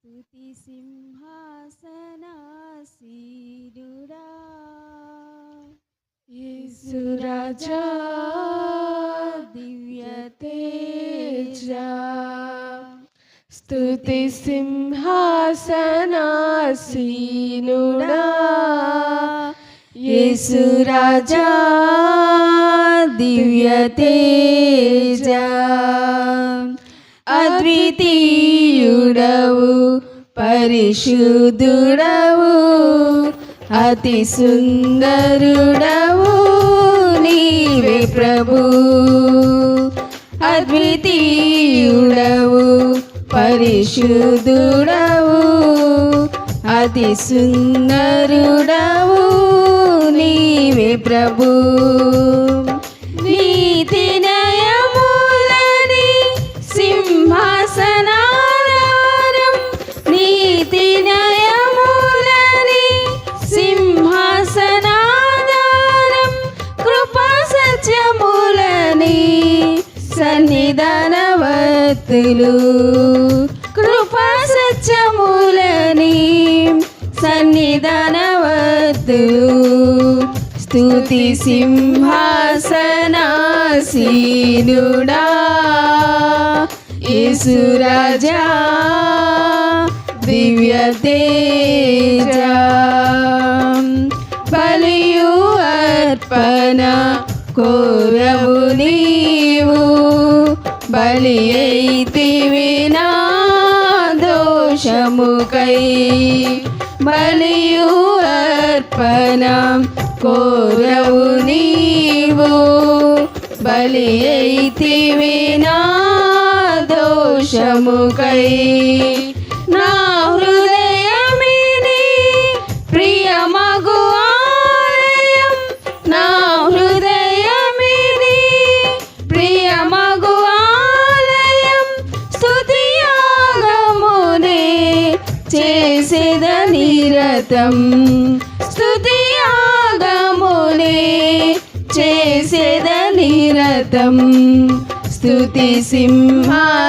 స్తుతి సింహాసనాసీనుడా యేసు రాజా దివ్య తేజా. స్తుతి సింహాసనాసీనుడా యేసు రాజా దివ్య తేజా. అద్వితీయుడవు పరిశుద్ధుడవు అతి సుందరుడవు నీవే ప్రభు. అద్వితీయుడవు పరిశుద్ధుడవు అతి సుందరుడవు నీవే ప్రభు. నీతి నయములని సింహాసనాధారం, నీతి నయములని సింహాసనాధారం, కృపా సత్యములని సన్నిధానవత్తులు, కృపా సత్యములని సన్నిధానవత్తులు. స్తుతి సింహాసనాసీనుడా యేసు రాజా దివ్య తేజా. బలియు అర్పణ కోరవు నీవు, బలి అయితివి నా దోషముకై. బలియు అర్పణ కోరవు నీవు, బలి అయితివి నా దోషముకై. నా హృదయమిని ప్రియమగు ఆలయం, నా హృదయమిని ప్రియమగు ఆలయం. స్తుతియాగమునే చేసేద నిరతం, స్తుతియాగమునే చేసేద నిరతం. స్తుతి సింహాసనాసీనుడా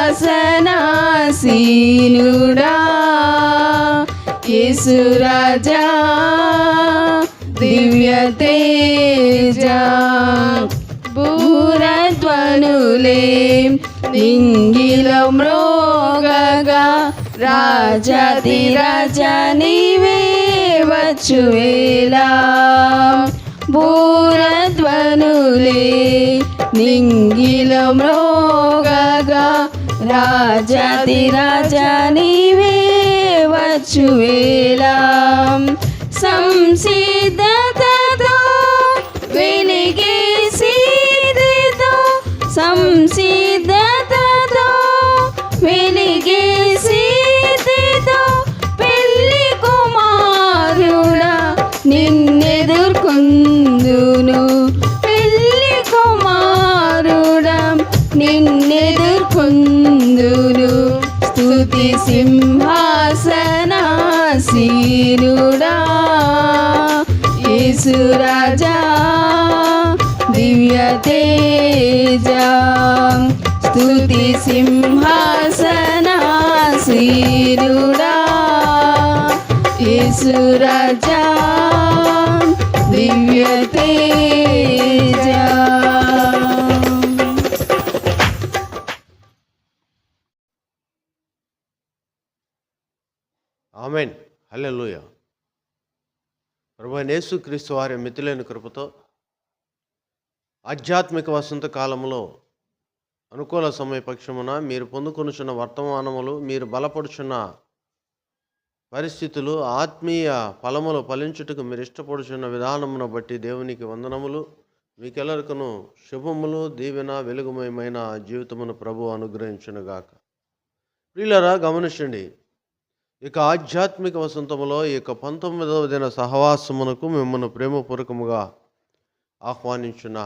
యేసు రాజా దివ్య తేజా. బూరధ్వనులే నింగిలో మ్రోగగా, రాజాది రాజా నీవే వచ్చువేలా. బూరధ్వనులే నింగిలో మ్రోగగా, రాజాది రాజా నీవే వచ్చువేలా. సంసిద్ధతతో వెలిగే సీదితో, సంసిద్ధతతో వెలిగే సీదితో, పెళ్లి కుమారుడా నిన్నెదుర్కొందును, పెళ్లి కుమారుడా నిన్నెదుర్కొందును. స్తుతి సింహాసనాసీనుడా యేసు రాజా దివ్య తేజా. స్తుతి సింహాసనాసీనుడా యేసు రాజా దివ్య తేజా. ఆమేన్. హల్లెలూయా. ప్రభువైన యేసుక్రీస్తు వారి మితిలేని కృపతో ఆధ్యాత్మిక వసంత కాలంలో అనుకూల సమయపక్షమున మీరు పొందుకొనుచున్న వర్తమానములు, మీరు బలపడుచున్న పరిస్థితులు, ఆత్మీయ ఫలములు ఫలించుటకు మీరు ఇష్టపడుచున్న విధానమును బట్టి దేవునికి వందనములు. మీకెల్లరికను శుభములు, దీవెన, వెలుగుమయమైన జీవితమును ప్రభు అనుగ్రహించునుగాక. ప్రియులారా, గమనించండి. ఇక ఆధ్యాత్మిక వసంతములో ఈ 19వ దిన సహవాసమునకు మిమ్మల్ని ప్రేమపూర్వకముగా ఆహ్వానించున్న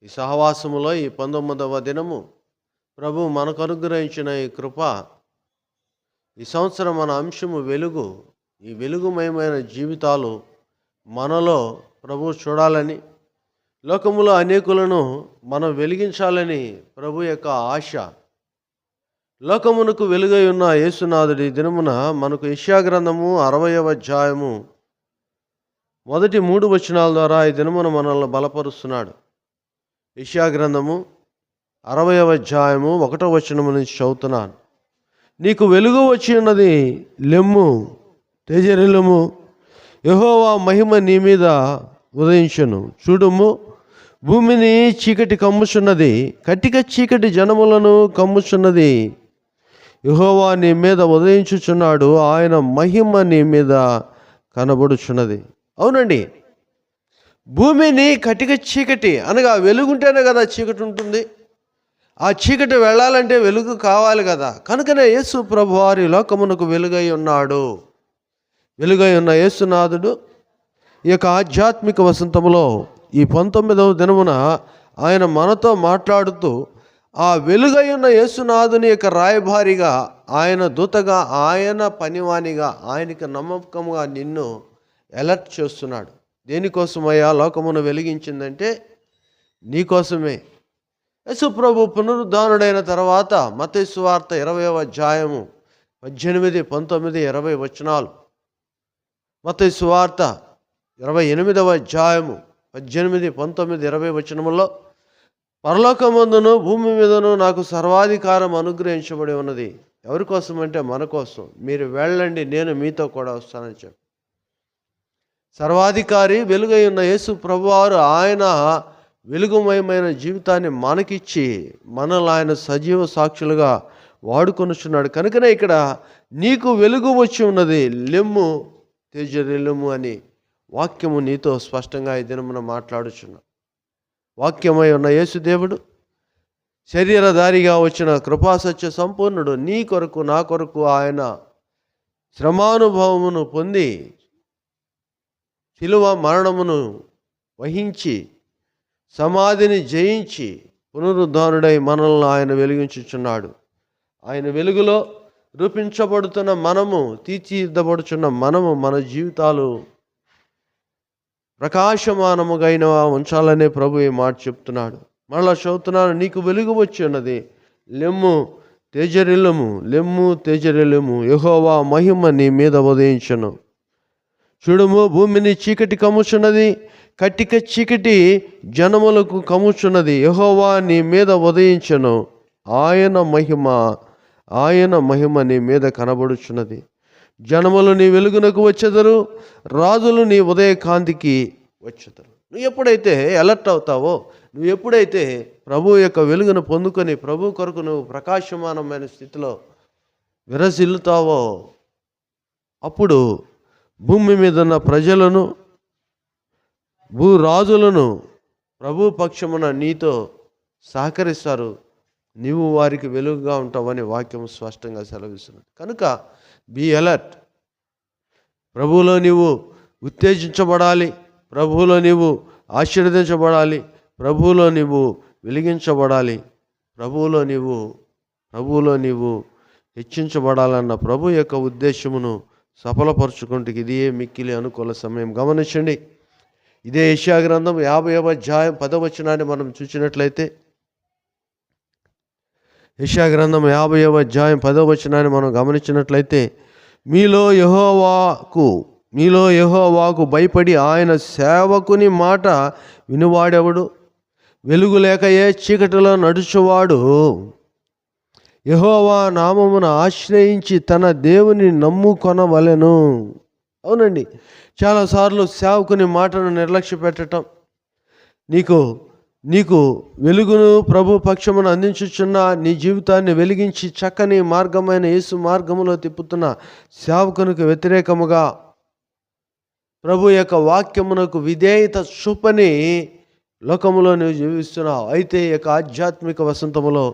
ఈ సహవాసములో ఈ 19వ దినము ప్రభు మనకు అనుగ్రహించిన ఈ కృప, ఈ సంవత్సరం మన అంశము వెలుగు. ఈ వెలుగుమయమైన జీవితాలు మనలో ప్రభు చూడాలని, లోకములో అనేకులను మనం వెలిగించాలని ప్రభు యొక్క ఆశ. లోకమునకు వెలుగై ఉన్న యేసునాథుడి దినమున మనకు యెషయా గ్రంథము 60వ అధ్యాయము మొదటి 3 వచనాల ద్వారా ఈ దినమున మనల్ని బలపరుస్తున్నాడు. యెషయా గ్రంథము 60వ అధ్యాయము 1వ వచనము నుంచి చదువుతున్నాను. నీకు వెలుగు వచ్చి ఉన్నది, లెమ్ము, తేజరిల్లుము, యెహోవా మహిమ నీ మీద ఉదయించును. చూడుము, భూమిని చీకటి కమ్ముచున్నది, కటిక చీకటి జనములను కమ్ముచున్నది. యెహోవా నీ మీద ఉదయించుచున్నాడు, ఆయన మహిమ నీ మీద కనబడుచున్నది. అవునండి, భూమిని కటిక చీకటి అనగా వెలుగుంటేనే కదా చీకటి ఉంటుంది. ఆ చీకటి వెళ్ళాలంటే వెలుగు కావాలి కదా. కనుకనే యేసు ప్రభువారి లోకమునకు వెలుగై ఉన్నాడు. వెలుగై ఉన్న యేసునాథుడు ఈ యొక్క ఆధ్యాత్మిక వసంతములో ఈ 19వ దినమున ఆయన మనతో మాట్లాడుతూ ఆ వెలుగై ఉన్న యేసునాథుని యొక్క రాయభారిగా, ఆయన దూతగా, ఆయన పనివానిగా, ఆయనకి నమ్మకముగా నిన్ను అలర్ట్ చేస్తున్నాడు. దేనికోసమయ్యా లోకమును వెలిగించిందంటే నీకోసమే. యేసు ప్రభు పునరుద్ధానుడైన తర్వాత మత్తయి సువార్త 20వ అధ్యాయము 18, 19, 20 వచనాలు, మత్తయి సువార్త 28వ అధ్యాయము 18, 19, 20 వచనములో పరలోకమందును భూమి మీదను నాకు సర్వాధికారం అనుగ్రహించబడి ఉన్నది. ఎవరి కోసం అంటే మన కోసం. మీరు వెళ్ళండి, నేను మీతో కూడా వస్తానని చెప్పి సర్వాధికారి వెలుగై ఉన్న యేసు ప్రభువారు ఆయన వెలుగుమయమైన జీవితాన్ని మనకిచ్చి మనల్ని ఆయన సజీవ సాక్షులుగా వాడుకొనుచున్నాడు. కనుకనే ఇక్కడ నీకు వెలుగు వచ్చి ఉన్నది, లెమ్ము, తేజరిల్లుము అని వాక్యము నీతో స్పష్టంగా ఈ దినమున మాట్లాడుచున్నా. వాక్యమై ఉన్న యేసుదేవుడు శరీరధారిగా వచ్చిన కృపాసత్య సంపూర్ణుడు నీ కొరకు నా కొరకు ఆయన శ్రమానుభవమును పొంది శిలువ మరణమును వహించి సమాధిని జయించి పునరుద్ధానుడై మనల్ని ఆయన వెలిగించుచున్నాడు. ఆయన వెలుగులో రూపించబడుతున్న మనము, తీర్చిదిద్దబడుచున్న మనము, మన జీవితాలు ప్రకాశమానముగైన ఉంచాలనే ప్రభు ఈ మాట చెప్తున్నాడు. మరలా చదువుతున్నాను, నీకు వెలుగు వచ్చి ఉన్నది, లెమ్ము, తేజరిల్లుము, లెమ్ము, తేజరిల్లుము, యెహోవా మహిమ నీ మీద ఉదయించును. చూడుము, భూమిని చీకటి కమ్ముచున్నది, కటిక చీకటి జనములకు కమ్ముచున్నది. యెహోవా నీ మీద ఉదయించును, ఆయన మహిమ నీ మీద కనబడుచున్నది. జనములు నీ వెలుగునకు వచ్చెదరు, రాజులు నీ ఉదయ కాంతికి వచ్చెదరు. నువ్వు ఎప్పుడైతే అలర్ట్ అవుతావో, నువ్వు ఎప్పుడైతే ప్రభు యొక్క వెలుగును పొందుకొని ప్రభు కొరకు నువ్వు ప్రకాశమానమైన స్థితిలో విరసిల్లుతావో, అప్పుడు భూమి మీద ఉన్న ప్రజలను, భూరాజులను ప్రభు పక్షమున నీతో సహకరిస్తారు. నీవు వారికి వెలుగుగా ఉంటావని వాక్యం స్పష్టంగా సెలవిస్తున్నది. కనుక బీ అలర్ట్. ప్రభువులో నీవు ఉత్తేజించబడాలి, ప్రభువులో నీవు ఆశీర్వదించబడాలి, ప్రభువులో నీవు వెలిగించబడాలి, ప్రభువులో నీవు హెచ్చించబడాలన్న ప్రభు యొక్క ఉద్దేశమును సఫలపరచుకుంటే ఇదే మిక్కిలి అనుకూల సమయం. గమనించండి, ఇదే యెషయా గ్రంథం 50వ అధ్యాయం 10వ వచనాన్ని మనం చూసినట్లయితే, యెషయా గ్రంథం 50వ అధ్యాయం 10వ వచనాన్ని మనం గమనించినట్లయితే, మీలో యెహోవాకు భయపడి ఆయన సేవకుని మాట వినువాడెవడు? వెలుగు లేకయే చీకటిలో నడుచువాడు యెహోవా నామమును ఆశ్రయించి తన దేవుని నమ్ముకొనవలెను. అవునండి, చాలాసార్లు సేవకుని మాటను నిర్లక్ష్య పెట్టడం, నీకు వెలుగును ప్రభు పక్షమును అందించుచున్న నీ జీవితాన్ని వెలిగించి చక్కని మార్గమైన యేసు మార్గములో తిప్పుతున్న సేవకునికి వ్యతిరేకముగా ప్రభు యొక్క వాక్యమునకు విధేయత చూపని లోకములో నువ్వు జీవిస్తున్నావు. అయితే ఈ యొక్క ఆధ్యాత్మిక వసంతములో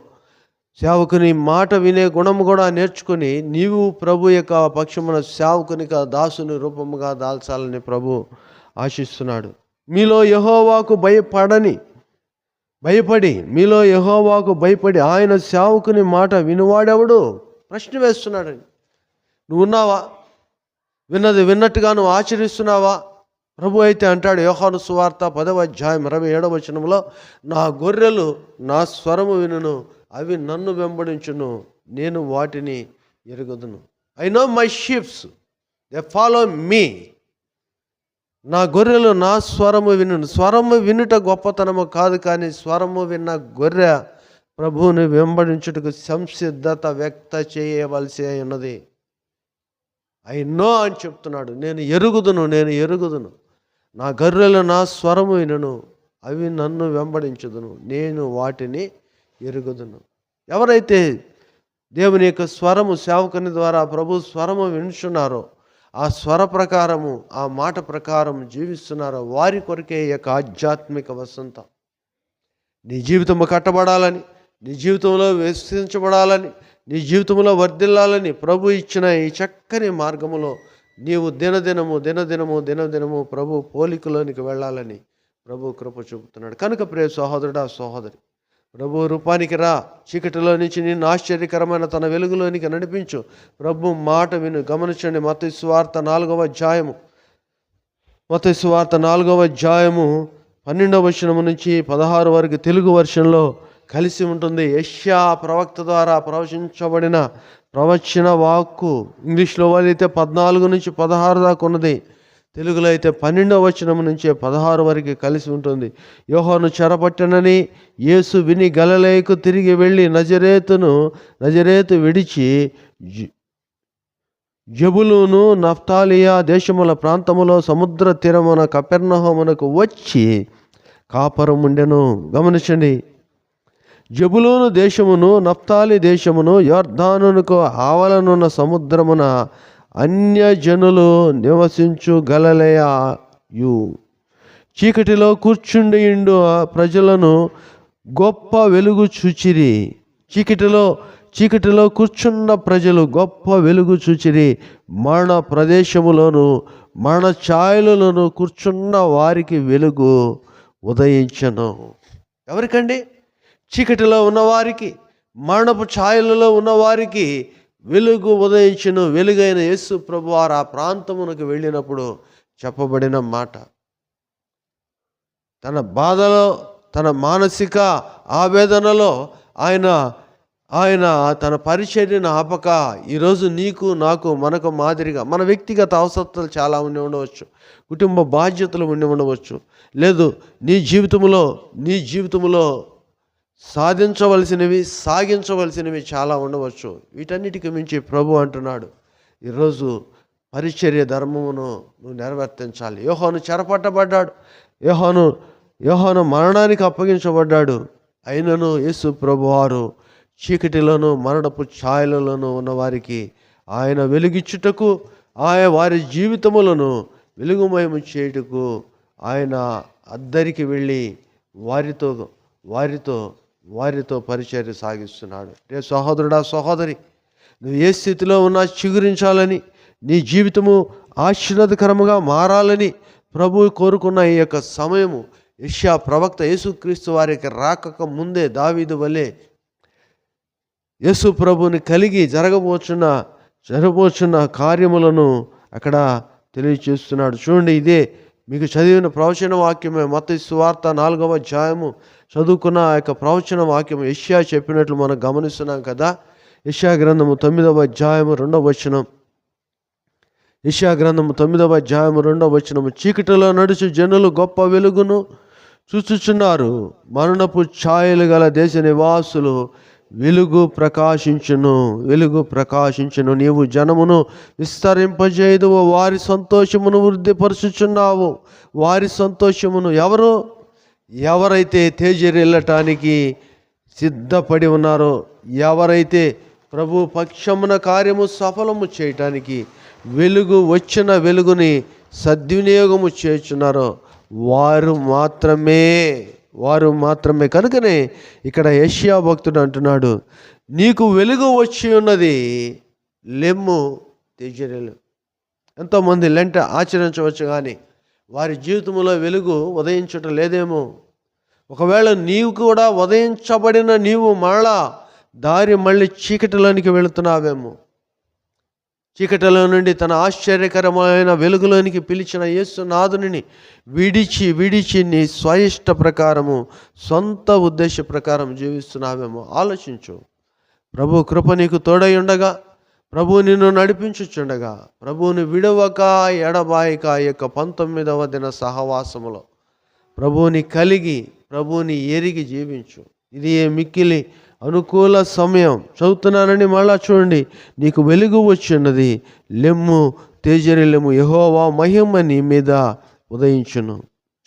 సేవకుని మాట వినే గుణము కూడా నేర్చుకుని నీవు ప్రభు యొక్క పక్షమున సేవకునిగా దాసుని రూపముగా దాల్చాలని ప్రభు ఆశిస్తున్నాడు. మీలో యెహోవాకు భయపడి ఆయన సేవకుని మాట వినువాడెవడు? ప్రశ్న వేస్తున్నాడండి. నువ్వు ఉన్నావా? విన్నట్టుగా నువ్వు ఆచరిస్తున్నావా? ప్రభు అయితే అంటాడు, యోహాను సువార్త 10వ అధ్యాయం 27వ వచనంలో, నా గొర్రెలు నా స్వరము వినును, అవి నన్ను వెంబడించును, నేను వాటిని ఎరుగుదును. I know my sheeps, they follow me. నా గొర్రెలు నా స్వరము వినును. స్వరము వినుట గొప్పతనము కాదు, కానీ స్వరము విన్న గొర్రె ప్రభువుని వెంబడించుటకు సంసిద్ధత వ్యక్త చేయవలసి ఉన్నది. ఐ నో అని చెప్తున్నాడు. నేను ఎరుగుదును. నా గొర్రెలు నా స్వరము వినును, అవి నన్ను వెంబడించుదును, నేను వాటిని ఎరుగుదును. ఎవరైతే దేవుని యొక్క స్వరము సేవకుని ద్వారా ప్రభు స్వరము వినుచున్నారో, ఆ స్వర ప్రకారము, ఆ మాట ప్రకారం జీవిస్తున్నారో, వారి కొరకే ఈ యొక్క ఆధ్యాత్మిక వసంతం. నీ జీవితము కట్టబడాలని, నీ జీవితంలో విశ్వసించబడాలని, నీ జీవితంలో వర్ధిల్లాలని ప్రభు ఇచ్చిన ఈ చక్కని మార్గములో నీవు దినదినము ప్రభు పోలికలోనికి వెళ్ళాలని ప్రభు కృప చూపుతున్నాడు. కనుక ప్రియ సహోదరుడా, సహోదరి, ప్రభు రూపానికి రా. చీకటిలో నుంచి నిన్ను ఆశ్చర్యకరమైన తన వెలుగులోనికి నడిపించు. ప్రభు మాట విను. గమనించండి, మత్తయి సువార్త 4వ అధ్యాయము 12వ వచనము నుంచి 16 వరకు తెలుగు వర్షన్లో కలిసి ఉంటుంది. యెషయా ప్రవక్త ద్వారా ప్రవచించబడిన ప్రవచన వాక్కు. ఇంగ్లీష్లో అయితే 14 నుంచి 16 దాకా ఉన్నది. తెలుగులో అయితే 12వ వచనం నుంచి 16 వరకు కలిసి ఉంటుంది. యోహాను చెరపట్టనని యేసు విని గలిలయకు తిరిగి వెళ్ళి నజరేతు విడిచి జబులూను నఫ్తాలియా దేశముల ప్రాంతములో సముద్ర తీరమున కపెర్నహూమునకు వచ్చి కాపురం ఉండెను. గమనించండి, జబులూను దేశమును నఫ్తాలి దేశమును యొర్దానునకు ఆవలనున్న సముద్రమున అన్యజనులు నివసించు గలిలయయు. చీకటిలో కూర్చుండియుండు ప్రజలను గొప్ప వెలుగు చూచిరి. చీకటిలో కూర్చున్న ప్రజలు గొప్ప వెలుగు చూచిరి. మరణ ప్రదేశములోను మరణ ఛాయలలోను కూర్చున్న వారికి వెలుగు ఉదయించను. ఎవరికండి? చీకటిలో ఉన్నవారికి, మరణపు ఛాయలలో ఉన్నవారికి వెలుగు ఉదయించును. వెలుగైన యేసు ప్రభువారు ఆ ప్రాంతమునకు వెళ్ళినప్పుడు చెప్పబడిన మాట. తన బాధలో, తన మానసిక ఆవేదనలో ఆయన తన పరిచర్యను ఆపక, ఈరోజు నీకు నాకు మనకు మాదిరిగా మన వ్యక్తిగత అవసరతలు చాలా ఉండి ఉండవచ్చు, కుటుంబ బాధ్యతలు ఉండి ఉండవచ్చు, లేదు నీ జీవితంలో సాగించవలసినవి చాలా ఉండవచ్చు. వీటన్నిటికి మించి ప్రభు అంటున్నాడు, ఈరోజు పరిచర్య ధర్మమును నువ్వు నెరవేర్తించాలి. యోహాను చెరపట్టబడ్డాడు, యోహాను మరణానికి అప్పగించబడ్డాడు. అయినను యేసు ప్రభువారు చీకటిలోను మరణపు ఛాయలలోనూ ఉన్నవారికి ఆయన వెలుగిచ్చుటకు, వారి జీవితములను వెలుగుమయము చేయుటకు ఆయన అద్దరికి వెళ్ళి వారితో పరిచర్య సాగిస్తున్నాడు. రే సహోదరుడా, సహోదరి, నువ్వు ఏ స్థితిలో ఉన్నా చిగురించాలని, నీ జీవితము ఆశీర్వాదకరముగా మారాలని ప్రభువు కోరుకున్న ఈ యొక్క సమయము యెషయా ప్రవక్త యేసుక్రీస్తు వారికి రాకక ముందే దావీదు వలె యేసు ప్రభుని కలిగి జరగబోచున్న కార్యములను అక్కడ తెలియచేస్తున్నాడు. చూడండి, ఇదే మీకు చదివిన ప్రవచన వాక్యమే. మత్తయి సువార్త 4వ అధ్యాయము చదువుకున్న ఆ యొక్క ప్రవచన వాక్యం యెషయా చెప్పినట్లు మనం గమనిస్తున్నాం కదా. యెషయా గ్రంథము 9వ అధ్యాయము 2వ వచనం. యెషయా గ్రంథము 9వ అధ్యాయము 2వ వచనము. చీకటిలో నడుచు జనులు గొప్ప వెలుగును చూచుచున్నారు. మరణపు ఛాయలు గల దేశ నివాసులు వెలుగు ప్రకాశించును. నీవు జనమును విస్తరింపజేయుదువు, వారి సంతోషమును వృద్ధిపరుచుచున్నావు. వారి సంతోషమును ఎవరైతే తేజరిల్లటానికి సిద్ధపడి ఉన్నారో, ఎవరైతే ప్రభు పక్షమున కార్యము సఫలము చేయటానికి వచ్చిన వెలుగుని సద్వినియోగము చేయుచున్నారో వారు మాత్రమే. కనుకనే ఇక్కడ యెషయా భక్తుడు అంటున్నాడు, నీకు వెలుగు వచ్చి ఉన్నది, లెమ్ము తేజరిల్లు. ఎంతోమంది లెంట ఆచరించవచ్చు, కానీ వారి జీవితంలో వెలుగు ఉదయించటం లేదేమో. ఒకవేళ నీవు కూడా ఉదయించబడిన నీవు మళ్ళీ చీకటిలోనికి వెళుతున్నావేమో. చీకటిలో నుండి తన ఆశ్చర్యకరమైన వెలుగులోనికి పిలిచిన యేసునాథుని విడిచి నీ స్వయిష్ట ప్రకారము, సొంత ఉద్దేశ ప్రకారం జీవిస్తున్నావేమో. ఆలోచించు. ప్రభు కృప నీకు తోడై ఉండగా, ప్రభు నిన్ను నడిపించుచుండగా, ప్రభువుని విడవక ఎడబాయక ఈ యొక్క 19వ దిన సహవాసములో ప్రభువుని కలిగి, ప్రభువుని ఎరిగి జీవించు. ఇది మిక్కిలి అనుకూల సమయం. చదువుతున్నానని మళ్ళా చూడండి. నీకు వెలుగు వచ్చిన్నది, లెమ్ము తేజరిల్లెము, యెహోవా మహిమ నీ మీద ఉదయించును.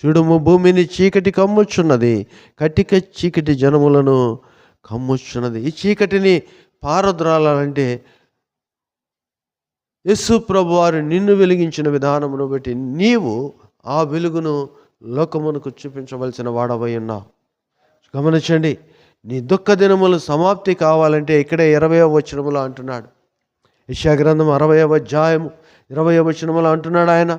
చూడుము, భూమిని చీకటి కమ్ముచున్నది, కటిక చీకటి జనములను కమ్ముచున్నది. ఈ చీకటిని పారద్రాలంటే యేసు ప్రభు వారు నిన్ను వెలిగించిన విధానమును బట్టి నీవు ఆ వెలుగును లోకమునకు చూపించవలసిన వాడవై ఉన్నావు. గమనించండి, నీ దుఃఖ దినములు సమాప్తి కావాలంటే ఇక్కడే 20వ వచనములో అంటున్నాడు. యెషయా గ్రంథం 60వ అధ్యాయము 20వ వచనములో అంటున్నాడు ఆయన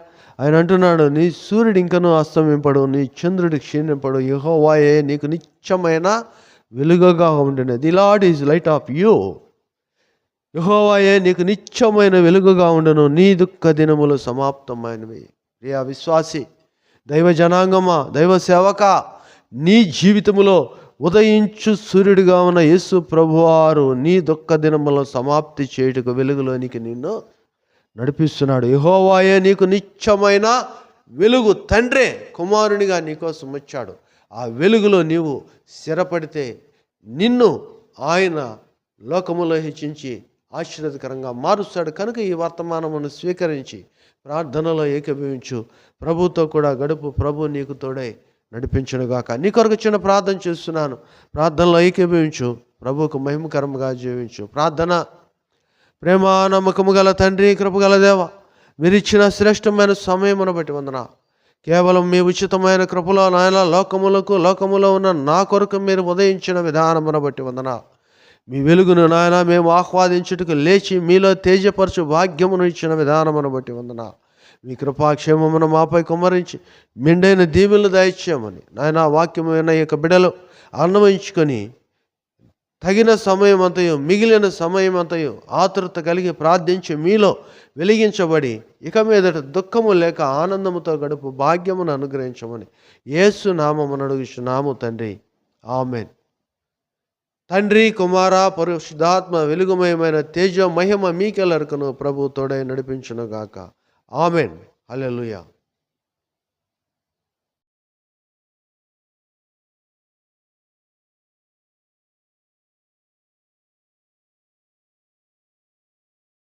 అంటున్నాడు, నీ సూర్యుడు ఇంకనూ అస్తమింపడు, నీ చంద్రుడు క్షీణింపడు, యెహోవాయే నీకు నిత్యమైన వెలుగుగా ఉండును. The lord is light of you. యెహోవాయే నీకు నిత్యమైన వెలుగుగా ఉండును. నీ దుఃఖ దినములు సమాప్తమైనవి. ప్రియా విశ్వాసి, దైవ జనాంగమా, దైవ సేవక, నీ జీవితములో ఉదయించు సూర్యుడిగా ఉన్న యేసు ప్రభువారు నీ దుఃఖ దినములో సమాప్తి చేయుటకు వెలుగులోనికి నిన్ను నడిపిస్తున్నాడు. యెహోవాయే నీకు నిత్యమైన వెలుగు. తండ్రే కుమారునిగా నీకోసం వచ్చాడు. ఆ వెలుగులో నీవు స్థిరపడితే నిన్ను ఆయన లోకములో హెచ్చించి ఆశీర్వాదకరంగా మారుస్తాడు. కనుక ఈ వర్తమానమును స్వీకరించి ప్రార్థనలో ఏకీభవించు. ప్రభుతో కూడా గడుపు. ప్రభు నీకు తోడై నడిపించునుగాక. నీ కొరకు చిన్న ప్రార్థన చేస్తున్నాను. ప్రార్థనలో ఏకీభవించు. ప్రభువుకు మహిమకరంగా జీవించు. ప్రార్థన. ప్రేమ నమ్మకము గల తండ్రి, కృపగల దేవ, మీరిచ్చిన శ్రేష్టమైన సమయమును బట్టి వందనా. కేవలం మీ ఉచితమైన కృపలో నాయన లోకములో ఉన్న నా కొరకు మీరు ఉదయించిన విధానమును బట్టి వందనా. మీ వెలుగును నాయన మేము ఆహ్వాదించుటకు లేచి మీలో తేజపరచు భాగ్యమును ఇచ్చిన విధానమును బట్టి వందనా. మీ కృపాక్షేమమును మాపై కుమ్మరించి మెండైన దీవెనలు దయచేయమని నాయన వాక్యమైన యొక్క బిడలు అన్వయించుకొని తగిన సమయం అంతయు, మిగిలిన సమయం అంతయు ఆతృత కలిగి ప్రార్థించి మీలో వెలిగించబడి ఇక మీదట దుఃఖము లేక ఆనందముతో గడుపు భాగ్యమును అనుగ్రహించమని యేసు నామమును అడుగుచున్నాము తండ్రి. ఆమేన్. తండ్రి, కుమార, పరిశుద్ధాత్మ వెలుగుమయమైన తేజ మహిమ మీకెల్లరికను ప్రభు తోడై నడిపించునుగాక. ఆమేన్. హల్లెలూయా.